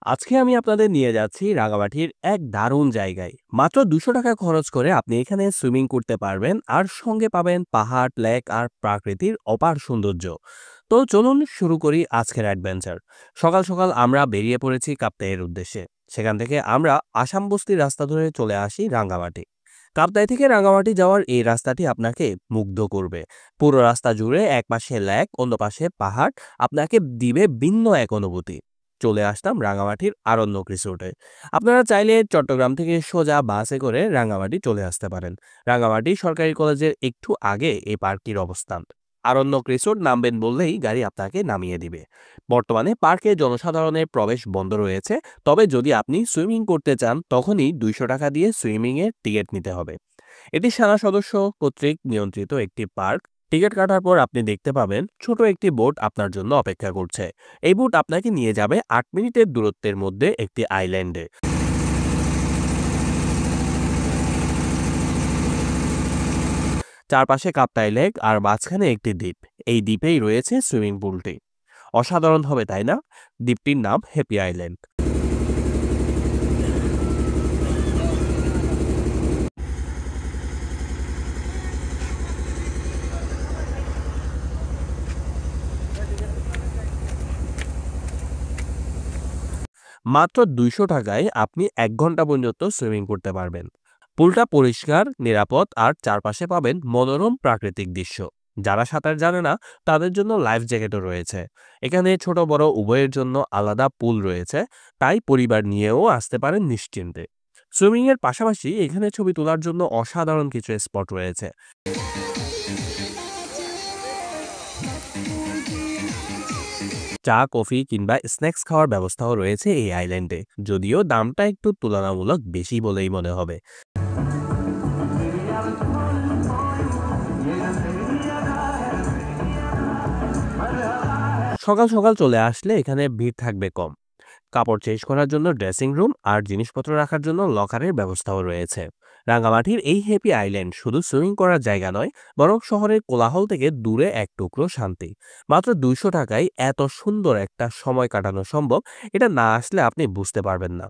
আজকে আমি আপনাদের নিয়ে যাচ্ছি রাঙামাটির এক দারুণ জায়গায়। মাত্র ৳২০০ খরচ করে আপনি এখানে সুইমিং করতে পারবেন আর সঙ্গে পাবেন পাহাড়, লেক আর প্রকৃতির অপার সৌন্দর্য। তো চলুন শুরু করি আজকের অ্যাডভেঞ্চার। সকাল সকাল আমরা বেরিয়ে পড়েছি কাপ্তাইয়ের উদ্দেশ্যে। সেখান থেকে আমরা আসাম বস্তির রাস্তা ধরে চলে আসি রাঙ্গামাটি। কাপ্তাই থেকে রাঙ্গামাটি যাওয়ার এই রাস্তাটি আপনাকে মুগ্ধ করবে। পুরো রাস্তা জুড়ে এক পাশে লেক, অন্য পাশে পাহাড় আপনাকে দিবে ভিন্ন এক অনুভূতি। চলে আসতাম রাঙামাটির আরণ্যক রিসোর্টে। আপনারা চাইলে চট্টগ্রাম থেকে সোজা বাসে করে রাঙামাটি চলে আসতে পারেন। রাঙামাটি সরকারি কলেজের একটু আগে এই পার্কটির অবস্থান। আরণ্যক রিসোর্ট নামবেন বললেই গাড়ি আপনাকে নামিয়ে দিবে। বর্তমানে পার্কে জনসাধারণের প্রবেশ বন্ধ রয়েছে, তবে যদি আপনি সুইমিং করতে চান তখনই ৳২০০ দিয়ে সুইমিংয়ের টিকিট নিতে হবে। এটি সেনা সদস্য কর্তৃক নিয়ন্ত্রিত একটি পার্ক। টিকিট কাটার পর আপনি দেখতে পাবেন ছোট একটি বোট আপনার জন্য অপেক্ষা করছে। এই বোট আপনাকে নিয়ে যাবে ৮ মিনিটের দূরত্বের মধ্যে একটি আইল্যান্ডে। চারপাশে কাপ্তাই লেক আর মাঝখানে একটি দ্বীপ। এই দ্বীপেই রয়েছে সুইমিং পুলটি। অসাধারণ হবে তাই না? দ্বীপটির নাম হ্যাপি আইল্যান্ড। মাত্র ৳২০০ আপনি ১ ঘন্টা পর্যন্ত সুইমিং করতে পারবেন। পুলটা পরিষ্কার, নিরাপদ আর চারপাশে পাবেন মনোরম প্রাকৃতিক দৃশ্য। যারা সাঁতার জানে না তাদের জন্য লাইফ জ্যাকেটও রয়েছে। এখানে ছোট বড় উভয়ের জন্য আলাদা পুল রয়েছে, তাই পরিবার নিয়েও আসতে পারেন নিশ্চিন্তে। সুইমিং এর পাশাপাশি এখানে ছবি তোলার জন্য অসাধারণ কিছু স্পট রয়েছে। চা, কফি কিংবা স্ন্যাক্স খাওয়ার ব্যবস্থাও রয়েছে এই আইল্যান্ডে, যদিও দামটা একটু তুলনামূলক বেশি বলেই মনে হবে। সকাল সকাল চলে আসলে এখানে ভিড় থাকবে কম। কাপড় চেঞ্জ করার জন্য ড্রেসিং রুম আর জিনিসপত্র রাখার জন্য লকারের ব্যবস্থাও রয়েছে। রাঙামাটির এই হ্যাপি আইল্যান্ড শুধু সুইমিং করার জায়গা নয়, বরং শহরের কোলাহল থেকে দূরে এক টুকরো শান্তি। মাত্র ৳২০০ এত সুন্দর একটা সময় কাটানো সম্ভব, এটা না আসলে আপনি বুঝতে পারবেন না।